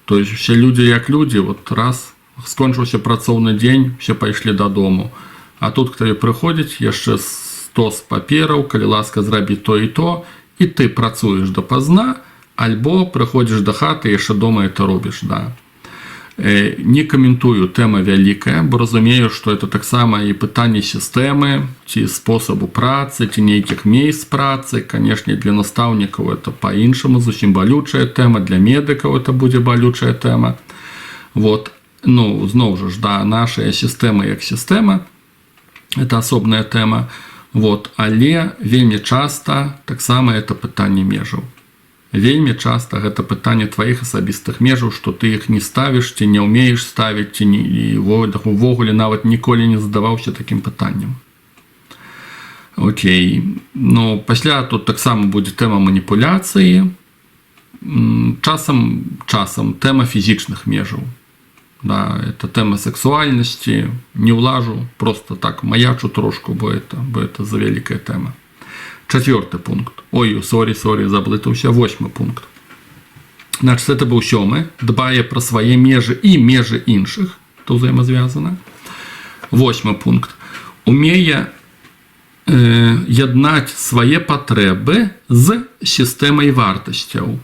то есть усе людзі як людзі, раз скончыўся працоўны дзень, все пайшлі дадому. А тут к табе прыходзіць яшчэ 100 папераў, калі ласка, зрабі то і то, і ты працуеш дапазна, альбо прыходзіш да хаты, яшчэ дома это робіш, Не каментую, тэма вялікая, бо разумею, што это таксама і пытанне сістэмы, ці спосабу працы, ці нейкіх месц працы. Канешне, для настаўнікаў это па-іншаму, зусім балючая тэма, для медыкаў это будзе балючая тэма. Зноў жа, нашая сістэма як сістэма, это асобная тэма, але вельмі часта таксама это пытанне межаў. Вельмі часта гэта пытанне тваіх асабістых межаў, што ты іх не ставіш, ці не ўмееш ставіць, ці увогуле нават ніколі не задаваўся такім пытаннем. Пасля тут таксама будзе тэма маніпуляцыі. Часам тэма фізічных межаў. Да, это тема сексуальности, не улажу, просто так маячу трошку, бо это за великая тема. 4 пункт. Ой, сорі, заблытаўся. 8 пункт. Значит, это был 7. Дбае про свои межи и межи іншых. То взаимозвязано. 8 пункт. Умея яднаць свае патрэбы з сістэмай вартасцяў.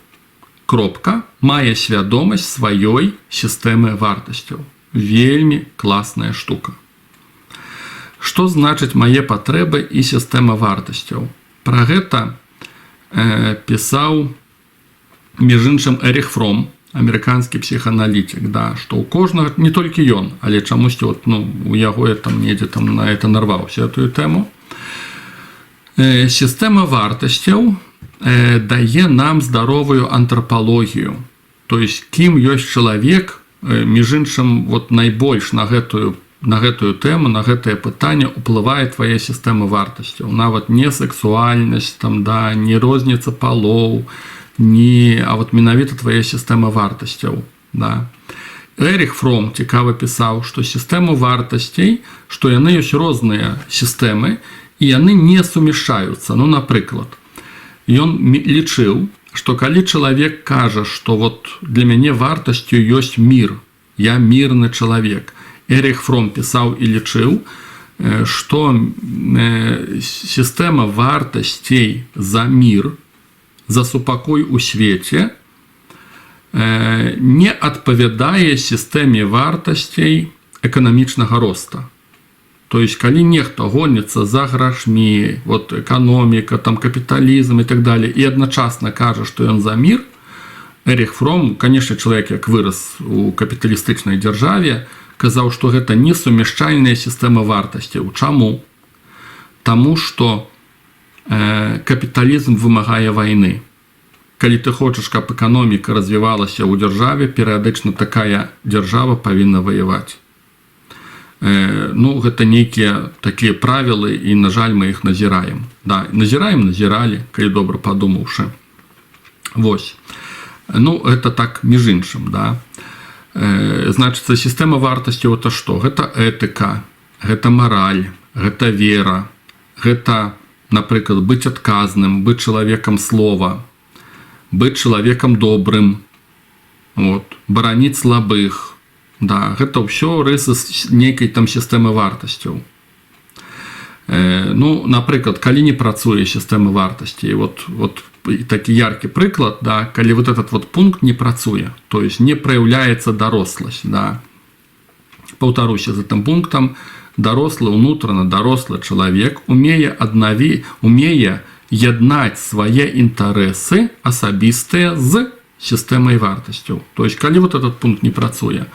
Кропка. Мае свядомасць сваёй сістэмы вартасцяў. Вельмі класная штука. Што значыць мае патрэбы і сістэма вартасцяў? Пра гэта пісаў, між іншым, Эріх Фром, амерыканскі псіхааналітик, да, што ў кожнага, не толькі ён, але чамусьці у яго я там недзе там на это нарваўся, эту тэму. Сістэма вартасцяў дае нам здаровую антрапалогію. То есть, кім ёсць чалавек, між іншым, найбольш на гэтую тэму, на гэтае пытанне уплывае твоя сістэма вартасцяў. Нават не сексуальнасць, там, да, не розніца палоў, а менавіта твоя сістэма вартасцяў. Да. Эріх Фром цікава пісаў, што сістэму вартасцей, што яны ёсць розныя сістэмы, і яны не сумяшчаюцца. Напрыклад, ён лічыў, што калі чалавек кажа, што для мяне вартасцю ёсць мір, я мірны чалавек, Эріх Фром пісаў і лічыў, што сістэма вартасцей за мір, за супакой у свеце не адпавядае сістэме вартасцей эканамічнага роста. То есть, калі нехта гоніцца за грашмі, эканоміка, там, капіталізм і так далее, і адначасна кажа, што ён за мір, Эріх Фром, конечно, чалавек, як вырас у капіталістычнай дзяржаве, казаў, што гэта несумяшчальная сістэма вартасцяў. Чаму? Таму што капіталізм вымагае вайны. Калі ты хочаш, каб эканоміка развівалася ў дзяржаве, перыядычна такая дзяржава павінна ваяваць. Гэта нейкія такія правілы, і, на жаль, мы іх назіраем. Да, назіралі, калі добра падумаўшы. Вось. Гэта так, між іншым, да. Значыцца, сістэма вартасцяў – это што? Гэта этыка, гэта мараль, гэта вера, гэта, напрыклад, быць адказным, быць чалавекам слова, быць чалавекам добрым, бараніць слабых. Да, гэта ўсё рысы нейкай там сістэмы вартасцяў. Напрыклад, калі не працуе сістэма вартасцей, такі яркі прыклад, да, калі этот пункт не працуе, то есть не праяўляецца даросласць, да. Паўтаруся за тым пунктам, дарослы, унутрана дарослы чалавек умее яднаць свае інтарэсы асабістыя з сістэмай вартасцяў. То есть, калі этот пункт не працуе,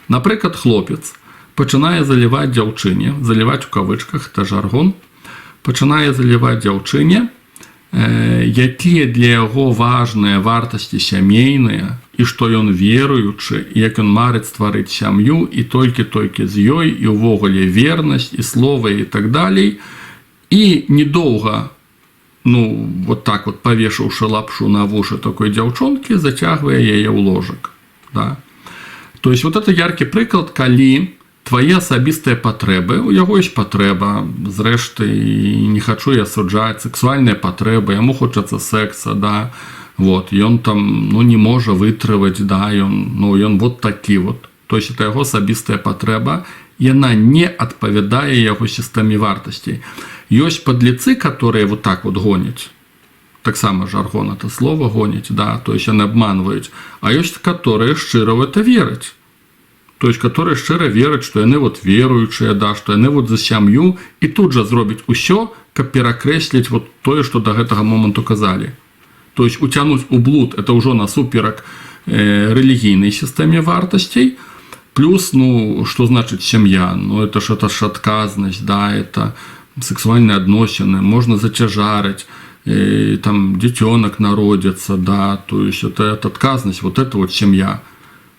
напрыклад, хлопец пачынае заліваць дзяўчыне, заліваць у кавычках, это жаргон, пачынае заліваць дзяўчыне, якія для яго важныя вартасці сямейныя, і што ён веруючы, і як ён марыць стварыць сям'ю, і толькі з ёй, і ўвогуле вернасць, і слова, і так далей, і недоўга, так павешаўшы лапшу на вушы такой дзяўчонкі, зацягвае яе ў ложак. Да? То есть, это яркі прыклад, калі твае асабістыя патрэбы, у яго ёсць патрэба, зрэшты, не хачу я асуджаць, сексуальныя патрэбы, яму хочацца секса, да, ён там, не можа вытрываць, да, ён такі. То есть, это яго асабістая патрэба, яна не адпавядае яго сістэме вартасцей. Ёсць падліцы, которые так гоняць, таксама жаргон это слово гоняць, да, то есть, яны абманваюць, а ёсць, которые шчыра в это вераць. То есть, которые шчыра вераць, што яны веруючыя, да, што яны за сям'ю, і тут жа зробіць усё, каб перакрэсліць тое, што да гэтага моманту казалі. То есть, уцянуць у блуд – это ўжо насуперак рэлігійнай сістэме вартасцей, плюс, што значыць сям'я? Это ж адказнасць, да, это сексуальныя адносіны, можна зацяжарыць, там дзіцёнак народзіцца, да, то есть, это адказнасць, это сям'я.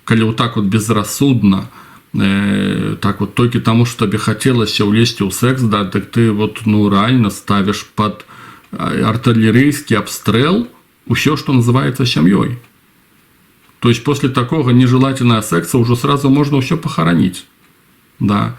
Калі так безрассудна, так толькі таму, што табе хацелася ўлезці ў секс, да, так ты рэальна ставіш пад артылерыйскі абстрэл усё, што называецца сям'ёй. То есть после такого нежелательного секса уже сразу можно все похоронить. Да.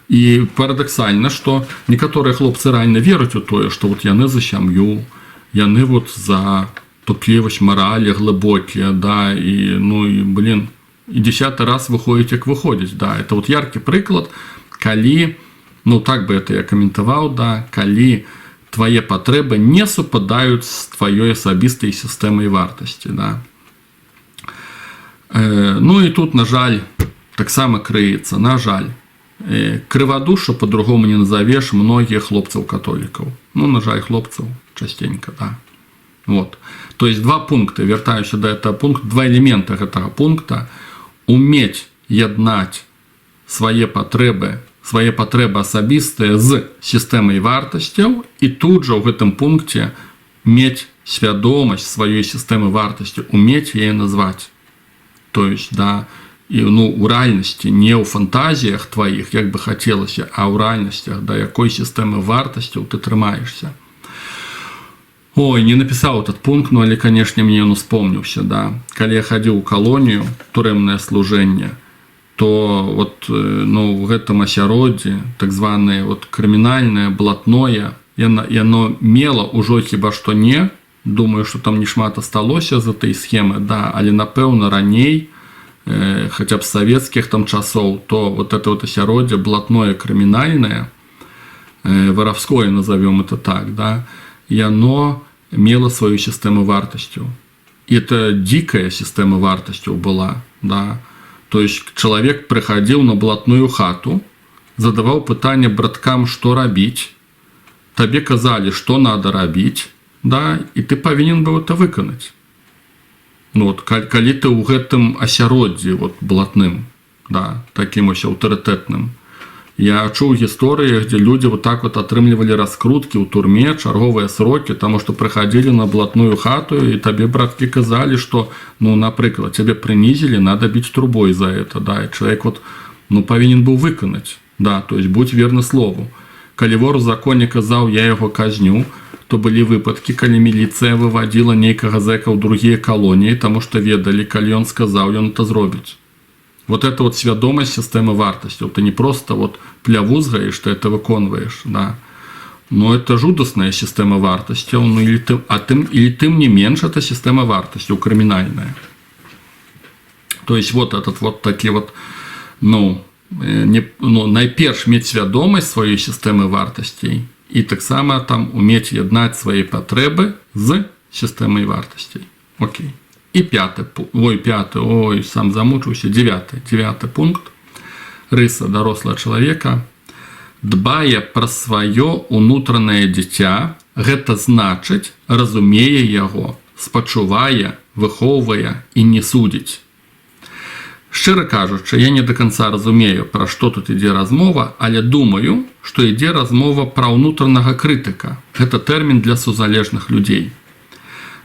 І парадоксальна, што некаторыя хлопцы рэальна вераць у тое, што вот яны за сям'ю, яны вот за туплівасць маралі глыбокія, да, і, ну, і, блин, і 10-й раз выходзіць, як выходзіць, да. Это вот яркі прыклад, калі, ну, так бы это я каментаваў, да, калі твае патрэбы не супадаюць з тваёй асабістай сістэмай вартасці, да. Ну, і тут, на жаль, таксама крыецца, на жаль, крывадуша по-другому не назовешь многие хлопцев-католиков. Ну, на жаль, хлопцев частенько, да. Вот. То есть два пункта, вертаюсь до этого пункта, два элемента этого пункта. Уметь яднать свои потребы асабістыя з сістэмай вартасцяў, і тут же в этом пункте мець свядомасць сваёй сістэмы вартасці, уметь яе назвать. То есть, да, і, ну, у рэальнасці, не ў фантазіях тваіх, як бы хацелася, а ў рэальнасцях, да якой сістэмы вартасцяў ты трымаешься. Ой, не напісаў этот пункт, ну, але, канешне, мне ён успомніўся, да. Калі я хадзіў у калонію, турэмнае служэнне, то вот, ну, в гэтым асяроддзі, так званае вот крымінальнае, блатное, яно мела ўжо хіба што не, думаю, што там не шмат асталося з этой схемы, да, але, напэўна, раней, хотя б советских там часов, то вот это вот осяроддзе блатное криминальное, воровское назовем это так, да, и оно имело свою систему вартостью. И это дикая система вартостью была, да. То есть человек приходил на блатную хату, задавал пытание браткам, что робить, тебе казали, что надо робить, да, и ты повинен был это выконать. Ну, вот, калі ты ў гэтым асяроддзі вот, блатным, да, таким ось аўтарытэтным. Я чуў гісторыі, где люди вот так вот атрымлівалі раскруткі ў турме, чарговыя срокі, таму што прыходили на блатную хату, і табе браткі казалі, што, ну, напрыклад, цябе прынізілі, надо бить трубой за это, да, і чалавек вот, ну, павінен быў выканаць, да, то есть будь верны слову. Калі вор у законе казаў, я яго казню, то былі выпадкі, калі міліцыя вывадзіла нейкага зэка ў другія калоніі, таму што ведалі, калі ён сказаў, ён это зробіць. Вот это вот свядомасць сістэмы вартасцяў. Ты не просто вот плявузгаеш, ты это выконваеш, да. Но это жудасная сістэма вартасцяў, ну, или тым не менш, это сістэма вартасцяў крымінальная. То есть вот этот вот такі вот, ну, найперш мець свядомасць сваёй сістэмы вартасцей, і таксама там уметь яднаць свае патрэбы з сістэмай вартасцей. Окей. І сам замучыўся, девяты пункт. Рыса дарослага чалавека дбае пра сваё унутранае дзіця, гэта значыць, разумее яго, спачувае, выхоўвае і не судзіць. Шчыра кажучы, я не до конца разумею, пра што тут ідзе размова, але думаю, што ідзе размова пра ўнутранага крытыка. Гэта тэрмін для сузалежных людзей.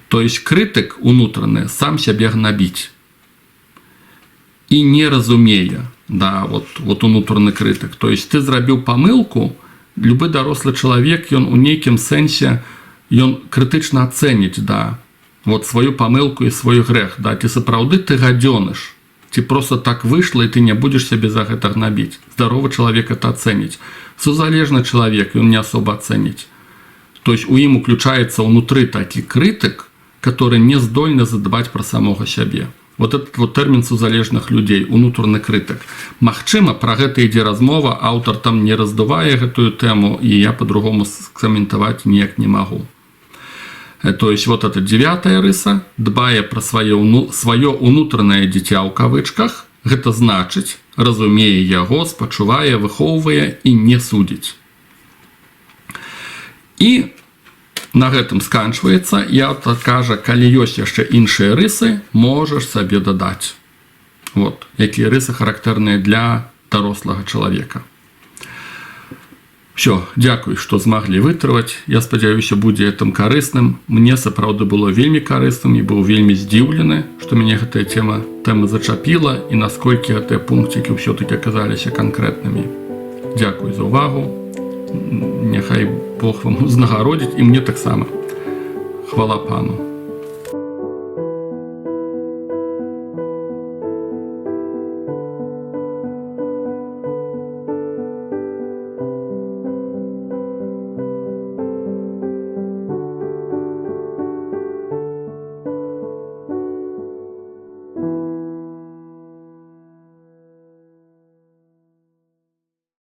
То есть крытык унутраны сам сябе гнабіць. І не разумее, да, вот унутраны крытык. То есть ты зрабіў памылку, любы дарослы чалавек, ён у нейкім сэнсе, ён крытычна ацэніць, да, вот сваю памылку і свой грэх, да, ці сапраўды ты гадзёныш, ці просто так выйшла, і ты не будзеш сябе за гэта гнабіць. Здаровы чалавек это ацэніць. Сузалежны чалавек, ён не асоба ацэніць. То есть у ім уключаецца ўнутры такі крытык, который не здольны задбаць пра самога сябе. Вот этот вот тэрмін сузалежных людзей, унутраны крытык. Магчыма, пра гэта ідзе размова, аўтар там не раздувае гэтую тэму, і я по-другому скаментаваць ніяк не магу. То есть вот эта 9-я рыса, дбае пра сваё унутранае дзіця ў кавычках, гэта значыць, разумее яго, спачувае, выхоўвае і не судзіць. І на гэтым сканчваецца, і аўтар кажа, калі ёсць яшчэ іншыя рысы, можаш сабе дадаць. Вот, якія рысы характэрныя для дарослага чалавека. Все, дзякуй, што змаглі вытрываць. Я спадзяюся, будзе гэтым карысным. Мне сапраўды было вельмі карысным і быў вельмі здзіўлены, што мяне гэтая тэма зачапіла і насколькі гэтыя пункцікі ўсё-такі аказаліся канкрэтнымі. Дзякуй за ўвагу. Няхай Бог вам узнагародзіць і мне таксама. Хвала Пану.